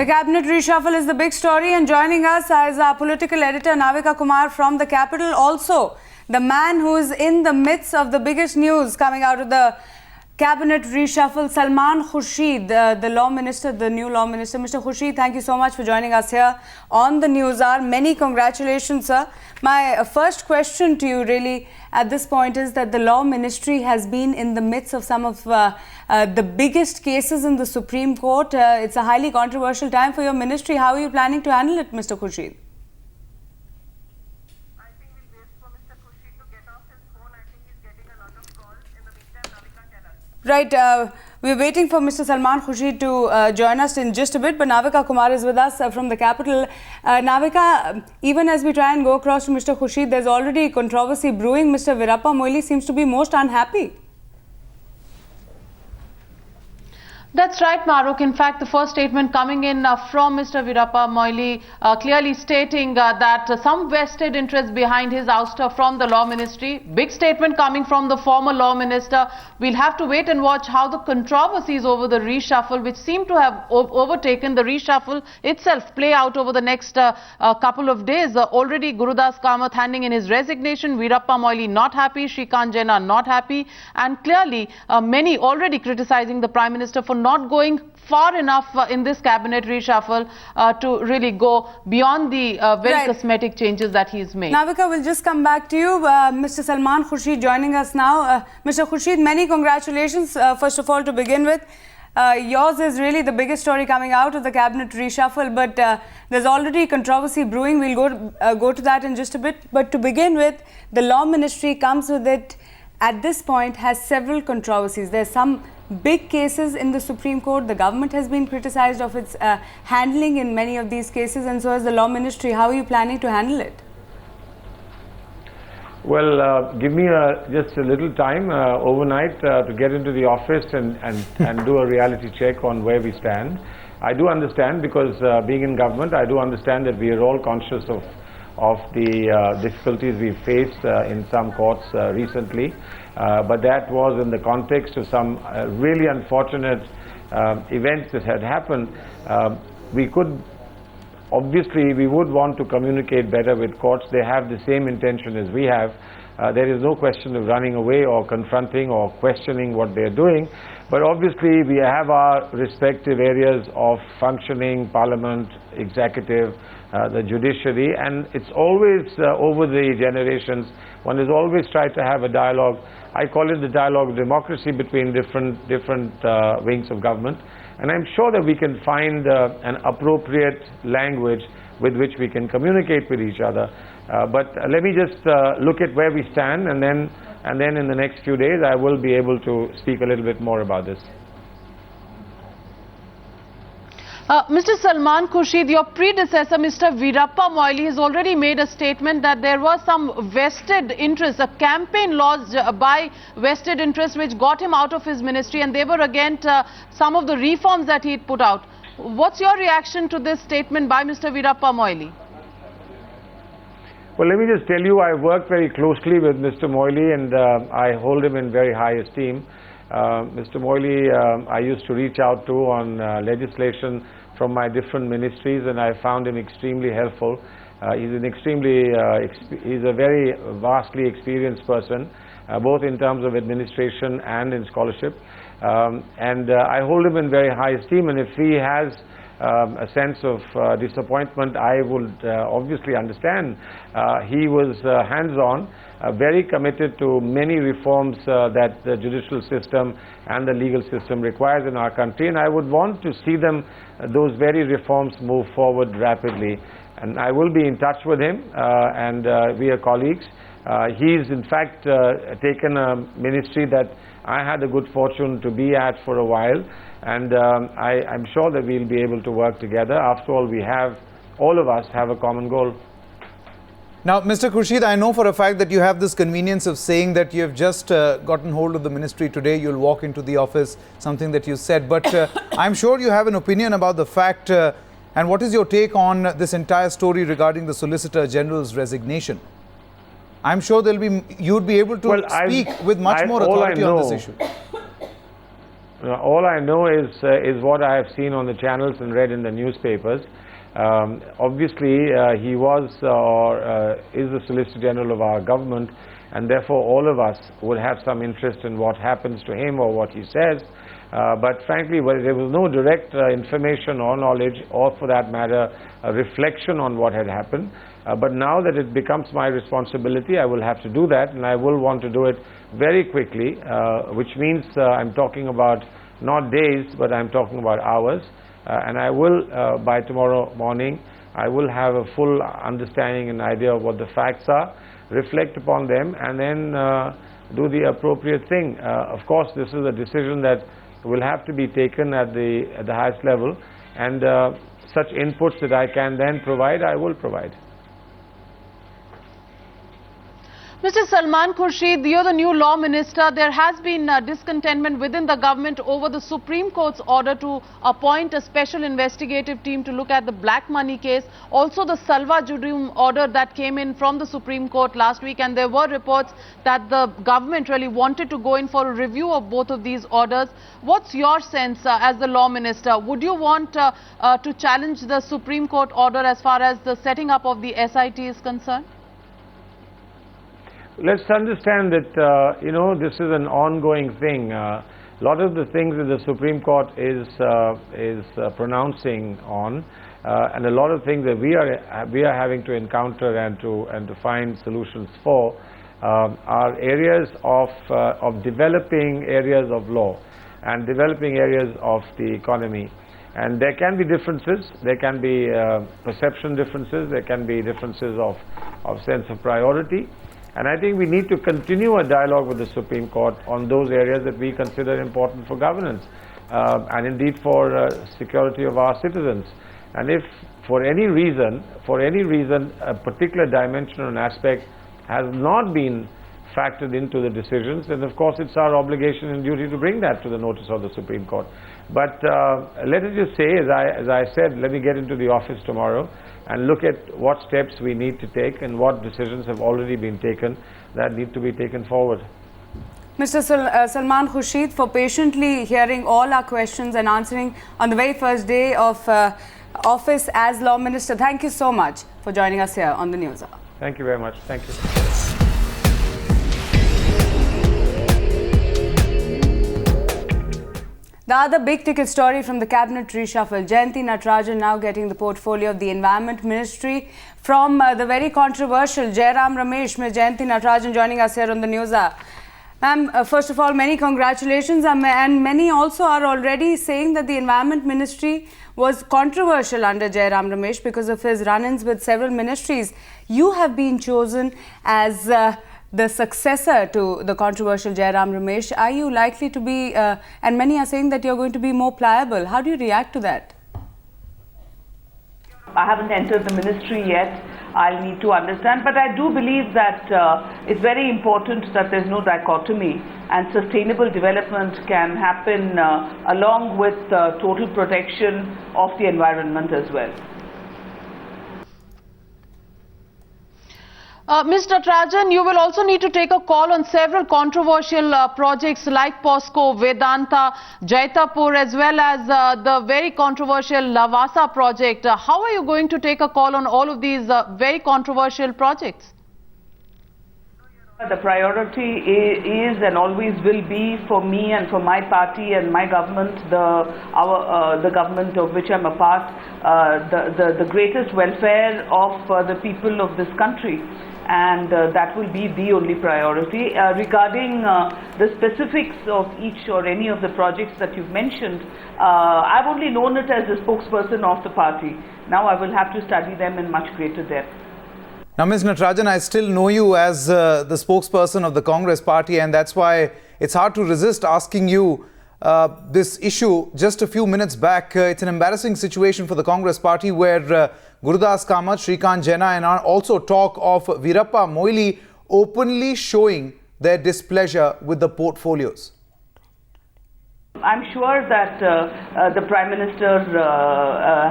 The cabinet reshuffle is the big story, and joining us is our political editor Navika Kumar from the capital. Also, the man who is in the midst of the biggest news coming out of the cabinet reshuffle, Salman Khurshid, the law minister, the new law minister. Mr. Khurshid, thank you so much for joining us here on the News Hour. Many congratulations, sir. My first question to you really at this point is that the law ministry has been in the midst of some of the biggest cases in the Supreme Court. It's a highly controversial time for your ministry. How are you planning to handle it, Mr. Khurshid? I think we'll wait for Mr. Khurshid to get off his phone. I think he's getting a lot of calls. In the meantime, Navika, tell us. Right. We're waiting for Mr. Salman Khurshid to join us in just a bit, but Navika Kumar is with us from the capital. Navika, even as we try and go across to Mr. Khurshid, there's already controversy brewing. Mr. Veerappa Moily seems to be most unhappy. That's right, Maruk. In fact, the first statement coming in from Mr. Veerappa Moily clearly stating that some vested interest behind his ouster from the law ministry. Big statement coming from the former law minister. We'll have to wait and watch how the controversies over the reshuffle, which seem to have overtaken the reshuffle itself, play out over the next couple of days. Already Gurudas Kamath handing in his resignation, Veerappa Moily not happy, Shrikant Jena not happy, and clearly many already criticizing the Prime Minister for not going far enough in this cabinet reshuffle to really go beyond the very cosmetic changes that he's made. Navika, we'll just come back to you. Mr. Salman Khurshid joining us now. Mr. Khurshid, many congratulations, first of all, to begin with. Yours is really the biggest story coming out of the cabinet reshuffle, but there's already controversy brewing. We'll go to that in just a bit. But to begin with, the law ministry comes with it at this point, has several controversies. There's some big cases in the Supreme Court. The government has been criticized of its handling in many of these cases, and so has the law ministry. How are you planning to handle it? Well, give me just a little time overnight to get into the office and do a reality check on where we stand. I do understand, because being in government, I do understand that we are all conscious of the difficulties we faced in some courts recently. But that was in the context of some really unfortunate events that had happened. We would want to communicate better with courts. They have the same intention as we have. There is no question of running away or confronting or questioning what they're doing. But obviously we have our respective areas of functioning, parliament, executive, the judiciary, and it's always over the generations, one has always tried to have a dialogue. I call it the dialogue of democracy between different wings of government. And I'm sure that we can find an appropriate language with which we can communicate with each other. But let me just look at where we stand, and then in the next few days I will be able to speak a little bit more about this. Mr. Salman Khurshid, your predecessor, Mr. Veerappa Moily, has already made a statement that there was some vested interest, a campaign lodged by vested interest which got him out of his ministry, and they were against some of the reforms that he had put out. What's your reaction to this statement by Mr. Veerappa Moily? Well, let me just tell you, I work very closely with Mr. Moily, and I hold him in very high esteem. Mr. Moily, I used to reach out to on legislation from my different ministries, and I found him extremely helpful. He's a very vastly experienced person, both in terms of administration and in scholarship. And I hold him in very high esteem, and if he has a sense of disappointment, I would obviously understand. He was hands-on, very committed to many reforms that the judicial system and the legal system requires in our country, and I would want to see those very reforms move forward rapidly. And I will be in touch with him, and we are colleagues. He's in fact taken a ministry that I had the good fortune to be at for a while, and I'm sure that we'll be able to work together. After all, all of us have a common goal. Now, Mr. Khurshid, I know for a fact that you have this convenience of saying that you have just gotten hold of the ministry today, you'll walk into the office, something that you said, but I'm sure you have an opinion about the fact, and what is your take on this entire story regarding the Solicitor General's resignation? I'm sure you'd be able to speak with much more authority on this issue. All I know is what I have seen on the channels and read in the newspapers. Obviously, he was or is the Solicitor General of our government, and therefore all of us would have some interest in what happens to him or what he says. But frankly, there was no direct information or knowledge, or for that matter, a reflection on what had happened. But now that it becomes my responsibility, I will have to do that, and I will want to do it very quickly, which means I'm talking about not days, but I'm talking about hours. And I will, by tomorrow morning, I will have a full understanding and idea of what the facts are, reflect upon them, and then do the appropriate thing. Of course, this is a decision that will have to be taken at the highest level, and such inputs that I can then provide, I will provide. Mr. Salman Khurshid, you're the new law minister. There has been discontentment within the government over the Supreme Court's order to appoint a special investigative team to look at the black money case. Also the Salva Judum order that came in from the Supreme Court last week, and there were reports that the government really wanted to go in for a review of both of these orders. What's your sense as the law minister? Would you want to challenge the Supreme Court order as far as the setting up of the SIT is concerned? Let's understand that, you know, this is an ongoing thing. A lot of the things that the Supreme Court is pronouncing on, and a lot of things that we are having to encounter and to find solutions for, are areas of developing areas of law and developing areas of the economy. And there can be differences, there can be perception differences, there can be differences of sense of priority. And I think we need to continue a dialogue with the Supreme Court on those areas that we consider important for governance and indeed for security of our citizens. And if for any reason a particular dimension or an aspect has not been factored into the decisions, then of course it's our obligation and duty to bring that to the notice of the Supreme Court. But let us just say, as I said, let me get into the office tomorrow and look at what steps we need to take and what decisions have already been taken that need to be taken forward. Mr. Salman Khurshid, for patiently hearing all our questions and answering on the very first day of office as Law Minister. Thank you so much for joining us here on the News Hour. Thank you very much. Thank you. The other big ticket story from the cabinet reshuffle, Jayanti Natarajan now getting the portfolio of the Environment Ministry from the very controversial Jairam Ramesh. Ms. Jayanti Natarajan joining us here on the News Hour. Ma'am, first of all, many congratulations, and many also are already saying that the Environment Ministry was controversial under Jairam Ramesh because of his run-ins with several ministries. You have been chosen as the successor to the controversial Jairam Ramesh. Are you likely to be, and many are saying that you're going to be more pliable. How do you react to that? I haven't entered the ministry yet. I'll need to understand, but I do believe that it's very important that there's no dichotomy, and sustainable development can happen along with total protection of the environment as well. Mr. Natarajan, you will also need to take a call on several controversial projects like POSCO, Vedanta, Jaitapur, as well as the very controversial Lavasa project. How are you going to take a call on all of these very controversial projects? The priority is and always will be for me and for my party and my government, the government of which I'm a part, the greatest welfare of the people of this country. And that will be the only priority. Regarding the specifics of each or any of the projects that you've mentioned, I've only known it as a spokesperson of the party. Now I will have to study them in much greater depth. Now, Ms. Natarajan, I still know you as the spokesperson of the Congress party, and that's why it's hard to resist asking you this issue. Just a few minutes back, it's an embarrassing situation for the Congress party where Gurudas Kamath, Shrikant Jena and also talk of Veerappa Moily openly showing their displeasure with the portfolios. I'm sure that the Prime Minister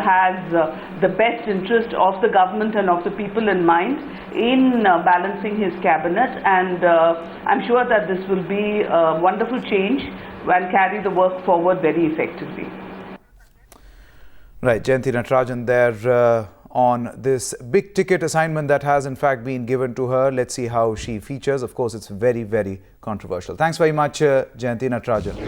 has the best interest of the government and of the people in mind in balancing his cabinet, and I'm sure that this will be a wonderful change and carry the work forward very effectively. Right, Jayanti Natarajan there on this big ticket assignment that has in fact been given to her. Let's see how she features. Of course, it's very, very controversial. Thanks very much, Jayanti Natarajan.